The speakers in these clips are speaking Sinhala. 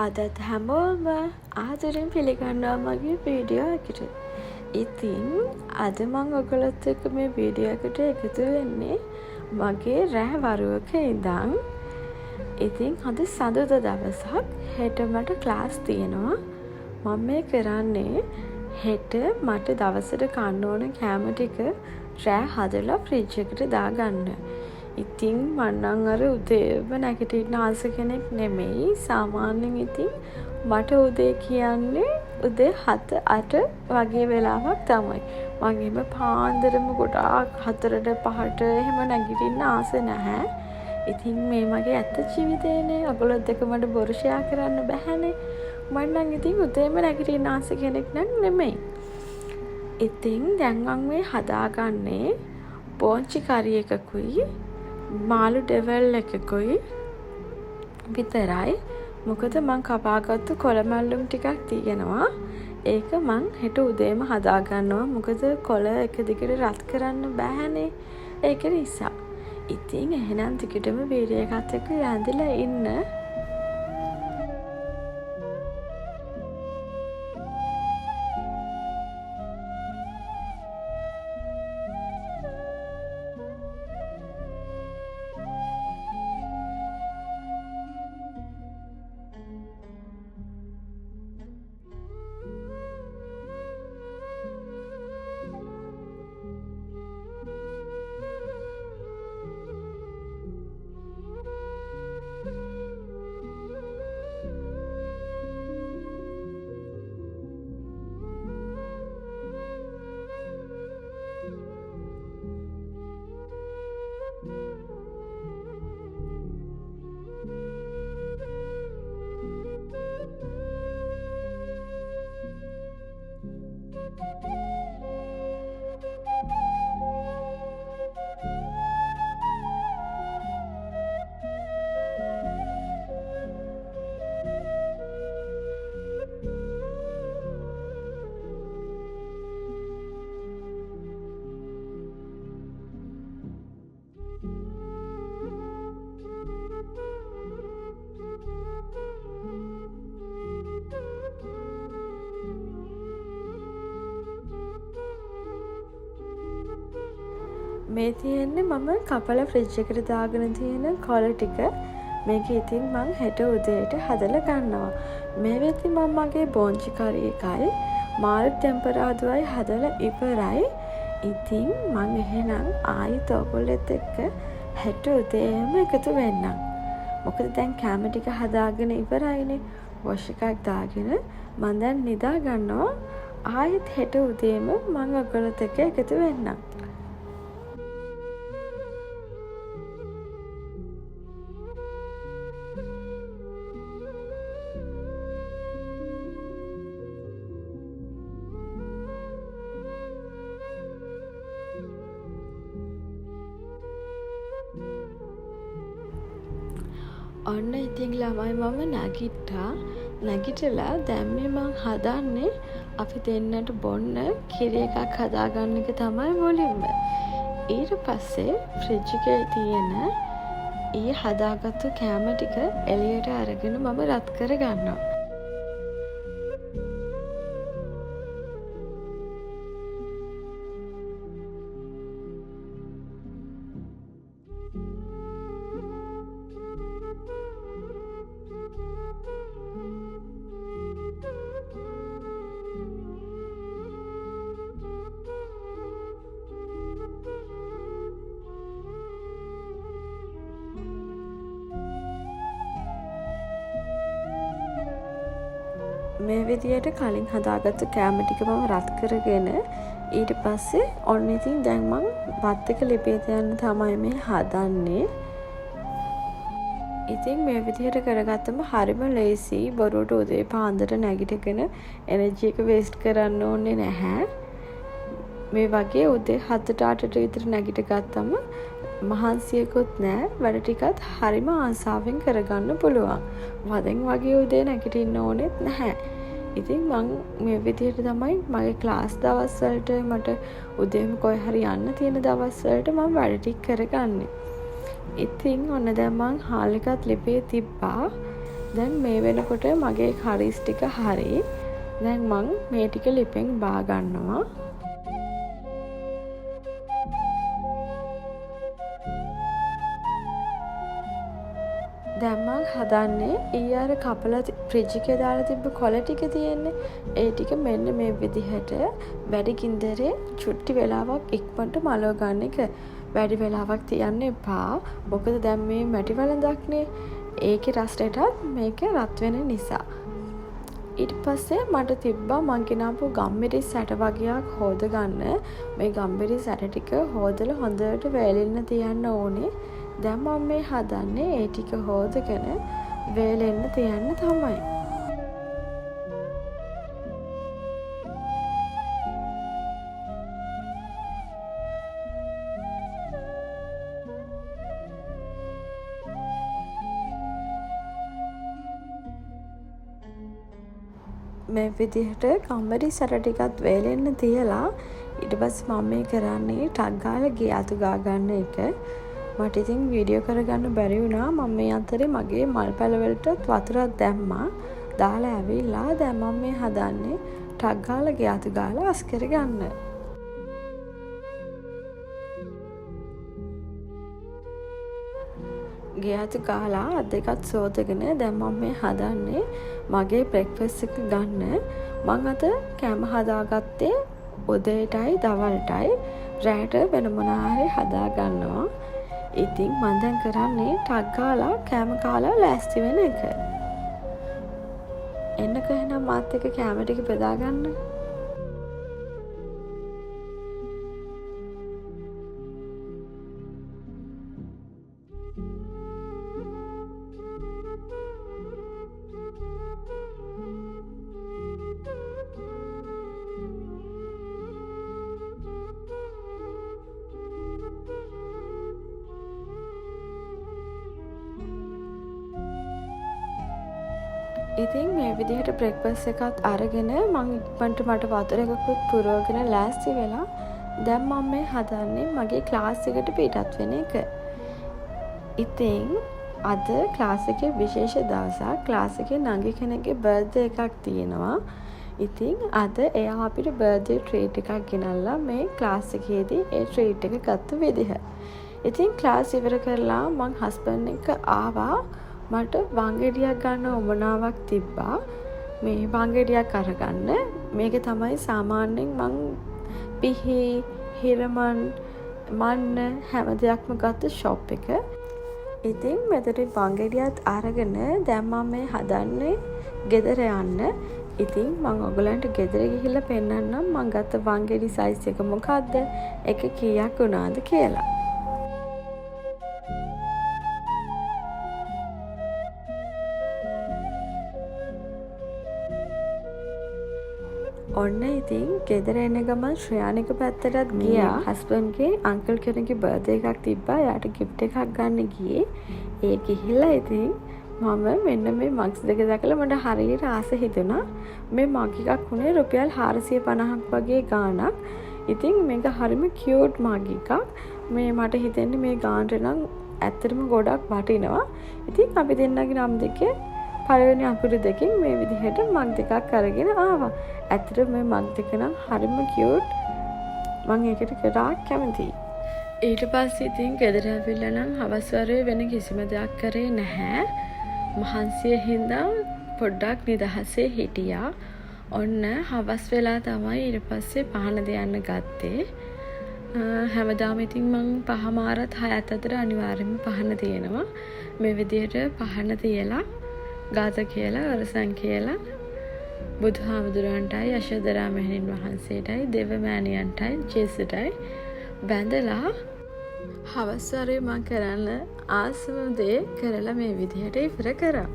අදත් හැමෝම ආදරෙන් පිළිගන්නවා මගේ වීඩියෝ එකට. ඉතින් අද මං ඔයගොල්ලොත් එක්ක මේ වීඩියෝ එකට එකතු වෙන්නේ මගේ රෑ වරුවක ඉඳන්. ඉතින් අද සඳුදා දවසක්. හෙට මට ක්ලාස් තියෙනවා. මම මේ කරන්නේ හෙට මට දවසට කන්න ඕන කෑම ටික රෑ හදලා ෆ්‍රිජ් එකට දාගන්න. ඉතින් මන්නම් අර උදේම නැගිටින්න ආස කෙනෙක් නෙමෙයි. සාමාන්‍යයෙන් ඉතින් මට උදේ කියන්නේ උදේ 7-8 වගේ වෙලාවක් තමයි. මම එහෙම පාන්දරම ගොඩාක් 4ට 5ට එහෙම නැගිටින්න ආස නැහැ. ඉතින් මේ මගේ ඇත්ත ජීවිතේනේ. ඔයගොල්ලොත් එක්ක මට බොරු ෂෙයා කරන්න බැහැනේ. මම නම් ඉතින් උදේම නැගිටින්න ආස කෙනෙක් නෙමෙයි. ඉතින් දැන් මම මේ හදාගන්නේ බෝංචි කරි එකකුයි මාළු ඩෙවල් එකකුයි විතරයි. මොකද මං කපාගත්තු කොළමල්ලුම් ටිකක් තියෙනවා. ඒක මං හෙට උදේම හදාගන්නවා. මොකද කොළ එක දිගට රත් කරන්න බෑනේ. ඒක නිසා. ඉතින් එහෙනම් ටිකටම වීඩියෝ එකත් එක්ක රැඳිලා ඉන්න. මේ තියෙන්නේ මම කපලා ෆ්‍රිජ් එකට දාගෙන තියෙන කොළ ටික. මේක ඉතින් මං හෙට උදේට හදලා ගන්නවා. මේ වෙද්දි මම මගේ බෝංචි කරි එකයි මාළු ටෙම්පරාදුවයි හදලා ඉවරයි. ඉතින් මං එහෙනම් ආයිත් ඔයගොල්ලොත් එක්ක හෙට උදේම එකතු වෙන්නම්. මොකද දැන් කැම ටික හදාගෙන ඉවරයිනේ. වොෂ් එකක් දාගෙන මං දැන් නිදා ගන්නවා. ආයිත් හෙට උදේම මං ඔයගොල්ලොත් එක්ක එකතු වෙන්නම්. ඔන්න ඉතින් ළමයි මම නැගිට්ටා. නැගිටලා දැන් මේ මං හදන්නේ අපි දෙන්නට බොන්න කිරි එකක් හදාගන්න එක තමයි මුලින්ම. ඊට පස්සේ ෆ්‍රිජ් එකේ තියෙන ඊ හදාගත්තු කෑම ටික එළියට අරගෙන මම රත් කර ගන්නවා. මේ විදියට කලින් හදාගත්තු කෑම ටික මම රත් කරගෙන ඊට පස්සේ ඔන්න ඉතින් දැන් මං බත් එක ලිපේ තියන්න තමයි මේ හදන්නේ. ඉතින් මේ විදියට කරගත්තම හරිම ලේසි. බොරුවට උදේ පාන්දර නැගිටගෙන එනර්ජි එක වේස්ට් කරන්න ඕනේ නැහැ. මේ වගේ උදේ 7-8ට විතර නැගිට ගත්තම මහන්සියකුත් නෑ. වැඩ ටිකත් හරිම ආසාවෙන් කරගන්න පුළුවන්. වදෙන් වගේ උදේ නැගිටින්න ඕනෙත් නැහැ. ඉතින් මං මේ විදිහට තමයි මගේ ක්ලාස් දවස් වලට මට උදේම කොයි හරි යන්න තියෙන දවස් වලට මම වැඩ ටික කරගන්නේ. ඉතින් ඔන්න දැන් මං හාල් එකත් ලිපේ තිබ්බා. දැන් මේ වෙනකොට මගේ කරිස් ටික හරි. දැන් මං මේ ටික ලිපෙන් බා ගන්නවා. දැන් මං හදන්නේ ඊයේ අර කපලා ෆ්‍රිජ් එකේ දාලා තිබ්බ කොළ ටික තියෙන්නේ. ඒ ටික මෙන්න මේ විදිහට වැඩි ගින්දරේ චුට්ටි වෙලාවක් ඉක්මනට මලව ගන්න එක. වැඩි වෙලාවක් තියන්න එපා. මොකද දැන් මේ මැටි වලඳක්නේ. ඒකේ රසටත් මේක රත් වෙන නිසා. ඊට පස්සේ මට තිබ්බා මං ගෙනාපු ගම්මිරිස් ඇට වගේක් හොද ගන්න. මේ ගම්මිරිස් ඇට ටික හොදලා හොඳට වේලෙන්න තියන්න ඕනේ. දැන් මම මේ හදන්නේ ඒ ටික හොදගෙන වේලෙන්න තියන්න තමයි. මේ විදිහට ගම්මිරිස් ඇට ටිකත් වේලෙන්න තියලා ඊට පස්සේ මම මේ කරන්නේ ටක් ගාලා ගේ අතු ගා ගන්න එක. මට ඉතින් වීඩියෝ කරගන්න බැරි වුණා. මම මේ අතරේ මගේ මල් පැල වලට වතුරක් දැම්මා. දාලා ඇවිල්ලා දැන් මම මේ හදන්නේ ටක් ගාලා ගේ අතු ගාලා අස් කරගන්න. ගේ අතු ගාලා අත් දෙකත් සෝදගෙන දැන් මම මේ හදන්නේ මගේ බ්‍රෙක්ෆාස්ට් එක ගන්න. මං අද කෑම හදාගත්තේ උදේටයි දවල්ටයි. රැට වෙන මොනවා හරි හදා ගන්නවා. ඉතින් මම දැන් කරන්නේ ටක් ගාලා කෑම කාලා ලෑස්ති වෙන එක. එන්නක එහෙනම් මාත් එක්ක කෑම ටික බෙදා ගන්න. ඉතින් මේ විදිහට බ්‍රෙක්ෆාස්ට් එකත් අරගෙන මං ඉක්මනට මට වතුර එකකුත් පුරවගෙන ලෑස්ති වෙලා දැන් මම මේ හදන්නේ මගේ ක්ලාස් එකට පිටත් වෙන එක. ඉතින් අද ක්ලාස් එකේ විශේෂ දවසක්. ක්ලාස් එකේ නංගි කෙනෙක්ගේ බර්ත්ඩේ එකක් තියෙනවා. ඉතින් අද එයා අපිට බර්ත්ඩේ ට්‍රීට් එකක් ගෙනල්ලා මේ ක්ලාස් එකේදී ඒ ට්‍රීට් එක ගත්ත විදිහ. ඉතින් ක්ලාස් ඉවර කරලා මං හස්බන්ඩ් එක්ක ආවා. මට වංගෙඩියක් ගන්න උවමනාවක් තිබ්බා. මේ වංගෙඩියක් අරගන්න. මේක තමයි සාමාන්‍යයෙන් මං පිහි, හිරමන්, මන්න හැම දෙයක්ම ගත්ත ෂොප් එක. ඉතින් මෙතන වංගෙඩියත් අරගෙන දැන් මම මේ හදන්නේ ගෙදර යන්න. ඉතින් මං ඔයගලන්ට ගෙදර ගිහිල්ලා පෙන්නන්නම් මං ගත්ත වංගෙඩි සයිස් එක මොකක්ද, එක කීයක් වුණාද කියලා. ඔන්න ඉතින් ගෙදර එන ගමන් ශ්‍රයානික පැත්තටත් ගියා. හස්බන්ඩ්ගේ අංකල් කෙනෙක්ගේ බර්ත්ඩේ එකක් තිබ්බා. එයාට ගිෆ්ට් එකක් ගන්න ගියේ. ඒ ගිහිල්ලා ඉතින් මම මෙන්න මේ මග්ස් දෙක දැකලා මට හරියට ආස හිතුණා. මේ මග් එකක් උනේ රුපියල් 450ක් වගේ ගාණක්. ඉතින් මේක හරිම කියුට් මග් එකක්. මේ මට හිතෙන්නේ මේ ගානට නම් ඇත්තටම ගොඩක් වටිනවා. ඉතින් අපි දෙන්නගේ නම් දෙකේ පළවෙනි අකුරු දෙකෙන් මේ විදිහට මග් දෙකක් අරගෙන ආවා. ඇත්තට මේ මග් දෙක නම් හරිම කියුට්. මම ඒකට ගොඩාක් කැමතියි. ඊට පස්සේ ඉතින් ගෙදර ඇවිල්ලා නම් හවස් වරුවේ වෙන කිසිම දෙයක් කරේ නැහැ. මහන්සිය හින්දා පොඩ්ඩක් නිදහසේ හිටියා. ඔන්න හවස් වෙලා තමයි ඊට පස්සේ පහන දෙයන්න ගත්තේ. හැමදාම ඉතින් මං පහමාරත් 6ත් අතර අනිවාර්යයෙන්ම පහන තියෙනවා. මේ විදිහට පහන තියලා ගාත කියලා වරසන් කියලා බුදුහාමුදුරන්ටයි යශෝදරා මෙහෙණින් වහන්සේටයි දෙවමෑණියන්ටයි ජේසුටයි බැඳලා හවස් වරුවේ මම කරන්න ආසම දේ කරලා මේ විදිහට ඉවර කරා.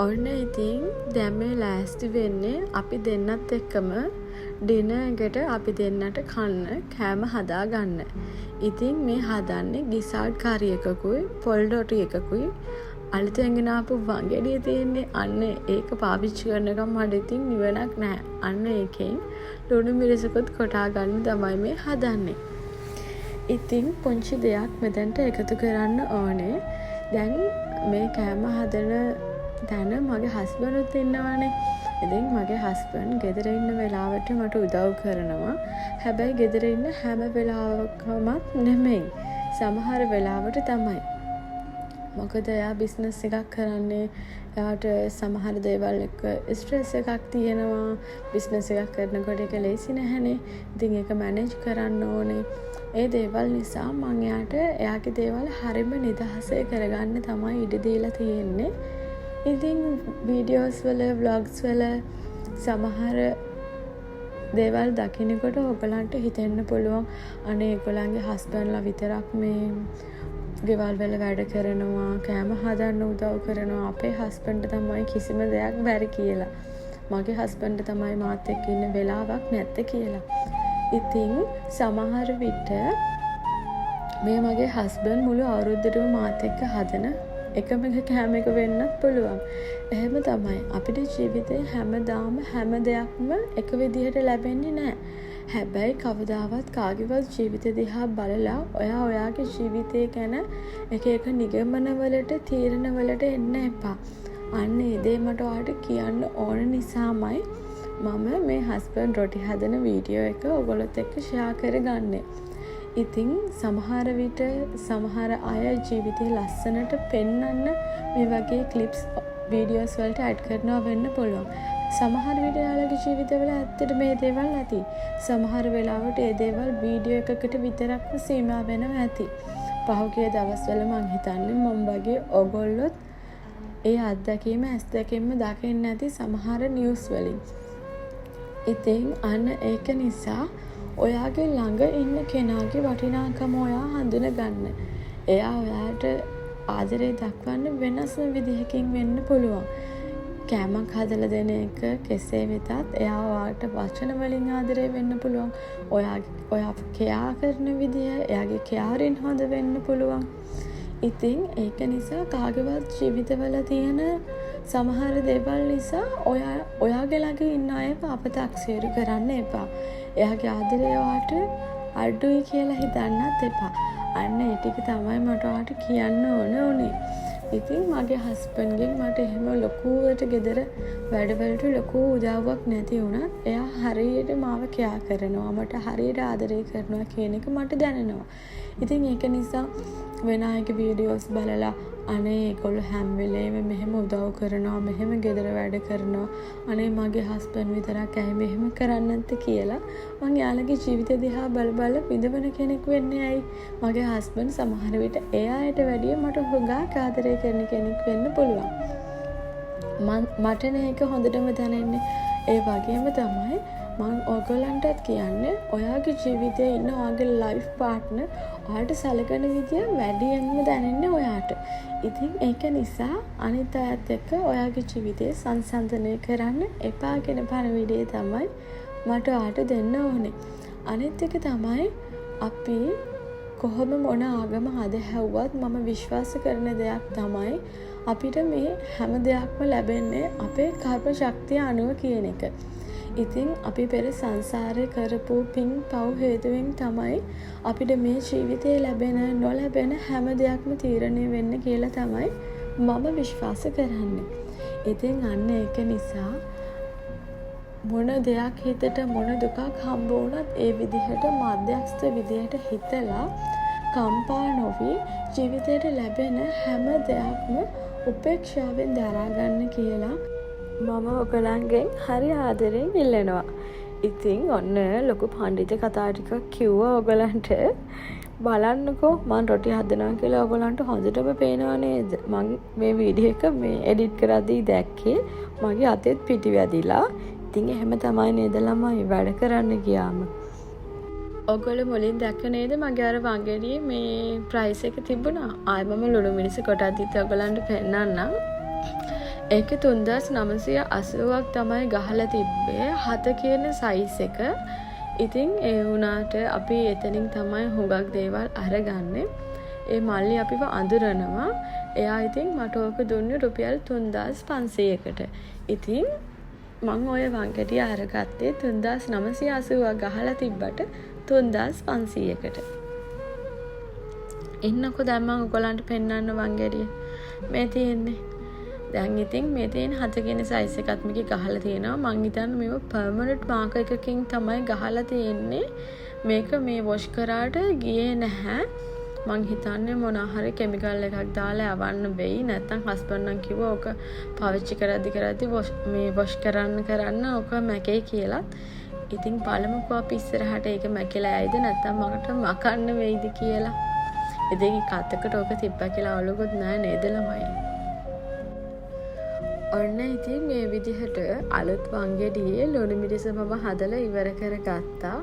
ඔන්න ඉතින් දැන් මේ ලෑස්ති වෙන්නේ අපි දෙන්නත් එක්කම ඩිනර් එකට අපි දෙන්නට කන්න කෑම හදා ගන්න. ඉතින් මේ හදන්නේ ගිසාඩ් කරි එකකුයි පොල් ඩොටි එකකුයි අලුතෙන් ගෙන ආපු වංගෙඩිය තියෙන්නේ. අන්න ඒක පාවිච්චි කරනකම් මට ඉතින් නිවනක් නැහැ. අන්න ඒකෙන් ලුණු මිරිසකුත් කොටා ගන්න තමයි මේ හදන්නේ. ඉතින් පුංචි දෙයක් මෙතනට එකතු කරන්න ඕනේ. දැන් මේ කෑම හදන තැන මගේ හස්බන්ඩ්ත් ඉන්නවානේ. ඉතින් මගේ හස්බන්ඩ් ගෙදර ඉන්න වෙලාවට මට උදව් කරනවා. හැබැයි ගෙදර ඉන්න හැම වෙලාවකමත් නෙමෙයි. සමහර වෙලාවට තමයි. මොකද එයා බිස්නස් එකක් කරන්නේ. එයාට සමහර දේවල් එක්ක ස්ට්‍රෙස් එකක් තියෙනවා. බිස්නස් එකක් කරනකොට ඒක ලේසි නැහැනේ. ඉතින් ඒක මැනේජ් කරන්න ඕනේ. ඒ දේවල් නිසා මං එයාගේ දේවල් හරිම නිදහසේ කරගන්න තමයි ඉඩ දීලා තියෙන්නේ. ඉතින් වීඩියෝස් වල ව්ලොග්ස් වල සමහර දේවල් දකින්නකොට ඔයගලන්ට හිතෙන්න පුළුවන් අනේ ඒගොල්ලන්ගේ හස්බන්ඩ්ලා විතරක් මේ ගෙවල් වල වැඩ කරනවා, කෑම හදන්න උදව් කරනවා. අපේ හස්බන්ඩ් තමයි කිසිම දෙයක් බැරි කියලා. මගේ හස්බන්ඩ් තමයි මාත් එක්ක ඉන්න වෙලාවක් නැත්තේ කියලා. ඉතින් සමහර විට මේ මගේ හස්බන්ඩ් මුළු අවුරුද්දටම මාත් එක්ක හදන එකම කෑම එක වෙන්නත් පුළුවන්. එහෙම තමයි. අපිට ජීවිතේ හැමදාම හැම දෙයක්ම එක විදිහට ලැබෙන්නේ නැහැ. හැබැයි කවදාවත් කාගේවත් ජීවිතය දිහා බලලා ඔයාගේ ජීවිතය ගැන එක නිගමනවලට තීරණවලට එන්න එපා. අන්න ඒ දේ මට ඔයාලට කියන්න ඕන නිසාමයි මම මේ හස්බන්ඩ් රොටි හදන වීඩියෝ එක ඔයගොල්ලොත් එක්ක ෂෙයා කරගන්නේ. ඉතින් සමහර විට සමහර අය ජීවිතේ ලස්සනට පෙන්වන්න මේ වගේ ක්ලිප්ස් වීඩියෝස් වලට ඇඩ් කරනවා වෙන්න පුළුවන්. සමහර විට යාළුවගේ ජීවිතවල ඇත්තට මේ දේවල් නැති. සමහර වෙලාවට ඒ දේවල් වීඩියෝ එකකට විතරක්ම සීමා වෙනවා ඇති. පහුගිය දවස්වල මං හිතන්නේ මම වගේ ඔයගොල්ලොත් ඒ අත්දැකීම ඇස් දෙකෙන්ම දකින්න ඇති සමහර නිවුස් වලින්. ඉතින් අන්න ඒක නිසා ඔයාගේ ළඟ ඉන්න කෙනාගේ වටිනාකම ඔයා හඳුනගන්න. එයා ඔයාට ආදරේ දක්වන්න වෙනස්ම විදිහකින් වෙන්න පුළුවන්. කෑමක් හදලා දෙන එක කෙසේ වෙතත් එයා ඔයාට වචන වලින් ආදරේ වෙන්න පුළුවන්. ඔයා කෙයා කරන විදිහ එයාගේ කෙයාරින් හොඳ වෙන්න පුළුවන්. ඉතින් ඒක නිසා කාගේවත් ජීවිතවල තියෙන සමහර දේවල් නිසා ඔයාගේ ළඟ ඉන්න අයව අපතක්සේරු කරන්න එපා. එයාගේ ආදරය ඔයාට අඩුයි කියලා හිතන්නත් එපා. අන්න ඒ ටික තමයි මට ඔයාට කියන්න ඕන උනේ. ඉතින් මගේ හස්බන්ඩ්ගෙන් මට එහෙම ලොකුවට ගෙදර වැඩවලට ලොකු උදව්වක් නැති වුණත් එයා හරියට මාව කෙයා කරනවා. මට හරියට ආදරය කරනවා කියන එක මට දැනෙනවා. ඉතින් ඒක නිසා වෙන අයගේ වීඩියෝස් බලලා අනේ ඒගොල්ලෝ හැම වෙලේම මෙහෙම උදව් කරනවා, මෙහෙම ගෙදර වැඩ කරනවා, අනේ මගේ හස්බන්ඩ් විතරක් ඇයි මෙහෙම කරන්නේ නැත්තේ කියලා මං යාළගේ ජීවිතය දිහා බල විඳවන කෙනෙක් වෙන්නේ ඇයි? මගේ හස්බන්ඩ් සමහර විට එයාට වැඩිය මට හුඟක් ආදරය කරන කෙනෙක් වෙන්න පුළුවන්. මට මේක හොඳටම දැනෙන්නේ. ඒ වගේම තමයි මම ඔයගොල්ලන්ටත් කියන්නේ ඔයාගේ ජීවිතයේ ඉන්න ඔයාගේ ලයිෆ් පාර්ට්නර් ඔයාට සැලකෙන විදිය වැඩියෙන්ම දැනෙන්නේ ඔයාට. ඉතින් ඒක නිසා අනිත් අයත් එක්ක ඔයාගේ ජීවිතේ සංසන්දනය කරන්න එපා කියන පණිවිඩය තමයි මට ඔයාට දෙන්න ඕනේ. අනිත් එක තමයි අපි කොහොම මොන ආගම හැව්වත් මම විශ්වාස කරන දෙයක් තමයි අපිට මේ හැම දෙයක්ම ලැබෙන්නේ අපේ කර්ම ශක්තිය අනුව කියන එක. ඉතින් අපි පෙර සංසාරේ කරපු පින් පව් හේතුවෙන් තමයි අපිට මේ ජීවිතේ ලැබෙන නොලැබෙන හැම දෙයක්ම තීරණය වෙන්න කියලා තමයි මම විශ්වාස කරන්නේ. ඉතින් අන්න ඒක නිසා මොන දෙයක් හිතට මොන දුකක් හම්බ වුණත් ඒ විදිහට මධ්‍යස්ථ විදිහට හිතලා කම්පා නොවි ජීවිතේට ලැබෙන හැම දෙයක්ම උපේක්ෂාවෙන් දරා ගන්න කියලා මම ඔයගලන්ගෙන් හරි ආදරෙන් ඉල්ලනවා. ඉතින් ඔන්න ලොකු පඬිත කතා ටිකක් කිව්වා ඔයගලන්ට. බලන්නකෝ මම රොටි හදනවා කියලා ඔයගලන්ට හොඳටම පේනව නේද? මම මේ වීඩියෝ එක මේ එඩිට් කරද්දී දැක්කේ මගේ අතෙත් පිටි වැදිලා. ඉතින් එහෙම තමයි නේද ළමයි වැඩ කරන්න ගියාම. ඔයගොල්ලෝ මුලින් දැක්ක නේද මගේ අර වංගෙඩියේ මේ ප්‍රයිස් එක තිබුණා. ආයෙ මම ලුණු මිරිස් කොටක් දීලා ඔයගලන්ට පෙන්නන්නම්. ඒක 3980ක් තමයි ගහලා තිබ්බේ 7 කියන සයිස් එක. ඉතින් ඒ වුණාට අපි එතනින් තමයි හුඟක් දේවල් අරගන්නේ. ඒ මල්ලි අපිව අඳුරනවා. එයා ඉතින් මට ඕක දුන්නේ රුපියල් 3500කට. ඉතින් මං ඔය වංකටිය අරගත්තේ 3980ක් ගහලා තිබ්බට 3500කට. එන්නකො දැන් මම ඔයගලන්ට පෙන්වන්න වංගඩිය. මේ තියෙන්නේ. දැන් ඉතින් මේ තියෙන 7 කියන සයිස් එකත් මේකේ ගහලා තියෙනවා. මං හිතන්නේ මේව පර්මනන්ට් මාකර් එකකින් තමයි ගහලා තියෙන්නේ. මේක මේ වොෂ් කරාට ගියේ නැහැ. මං හිතන්නේ මොනවා හරි කෙමිකල් එකක් දාලා යවන්න වෙයි. නැත්නම් හස්බන්ඩ් නම් කිව්වා ඕක පාවිච්චි කරද්දි මේ වොෂ් කරන්න ඕක මැකේ කියලා. ඉතින් බලමුකෝ අපි ඉස්සරහට ඒක මැකිලා ඇයිද නැත්නම් මකට මකන්න වෙයිද කියලා. ඉතින් කතකට ඕක තිබ්බා කියලා අවුලකුත් නෑ නේද ළමයි. ඔන්න ඉතින් මේ විදිහට අලුත් වංගෙඩියේ ලුණු මිරිස මම හදලා ඉවර කරගත්තා.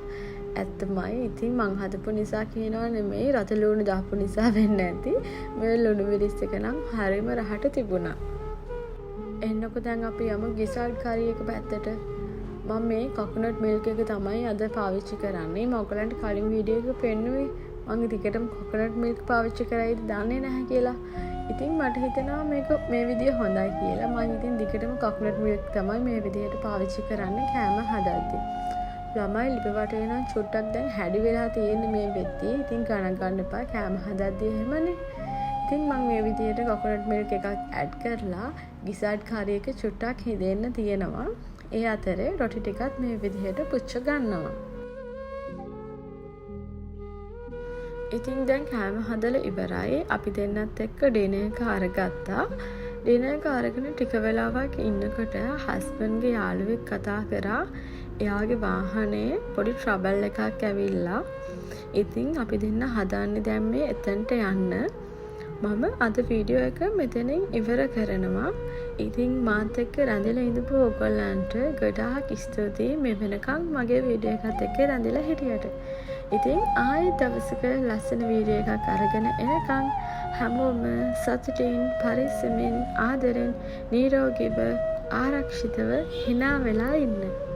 ඇත්තමයි ඉතින් මං හදපු නිසා කියනවා නෙමෙයි රත ලුණු දාපු නිසා වෙන්නේ නැති. මේ ලුණු මිරිස් එක නම් හරිම රහට තිබුණා. එන්නකො දැන් අපි යමු ගිසල්ට් කරි එක පැත්තට. මම මේ කොකනට් මිල්ක් එක තමයි අද පාවිච්චි කරන්නේ. මම ඔයගලන්ට කලින් වීඩියෝ එක පෙන්නුවේ මම දිගටම කොකනට් මිල්ක් පාවිච්චි කරයිද දන්නේ නැහැ කියලා. ඉතින් මට හිතෙනවා මේක මේ විදිය හොඳයි කියලා. මම ඉතින් දිගටම කොකනට් මිල්ක් තමයි මේ විදියට පාවිච්චි කරන්නේ කෑම හදද්දී. ළමයි ලිප වටේ නම් චුට්ටක් දැන් හැඩි වෙලා තියෙන්නේ මේ වෙද්දී. ඉතින් ගණන් ගන්න එපා කෑම හදද්දී එහෙමනේ. ඉතින් මම මේ විදියට කොකනට් මිල්ක් එකක් ඇඩ් කරලා ගිසල්ට් කරි එක චුට්ටක් හිදෙන්න තියෙනවා. ඒ අතරේ රොටි ටිකත් මේ විදිහට පුච්ච ගන්නවා. ඉතින් දැන් කෑම හදලා ඉවරයි. අපි දෙන්නත් එක්ක ඩිනර් එක අරගත්තා. ඩිනර් එක අරගෙන ටික වෙලාවක් ඉන්නකොට හස්බන්ඩ්ගේ යාළුවෙක් කතා කරා. එයාගේ වාහනේ පොඩි ට්‍රබල් එකක් ඇවිල්ලා. ඉතින් අපි දෙන්න හදන්නේ දැන් මේ එතනට යන්න. මම අද වීඩියෝ එක මෙතනින් ඉවර කරනවා. ඉතින් මාත් එක්ක රැඳිලා ඉඳපු ඔයගොල්ලන්ට ගොඩාක් ස්තුතියි මේ වෙනකන් මගේ වීඩියෝ එකත් එක්ක රැඳිලා හිටියට. ඉතින් ආයෙත් දවසක ලස්සන වීඩියෝ එකක් අරගෙන එනකන් හැමෝම සතුටින් පරිස්සමින් ආදරෙන් නිරෝගීව ආරක්ෂිතව hina වෙලා ඉන්න.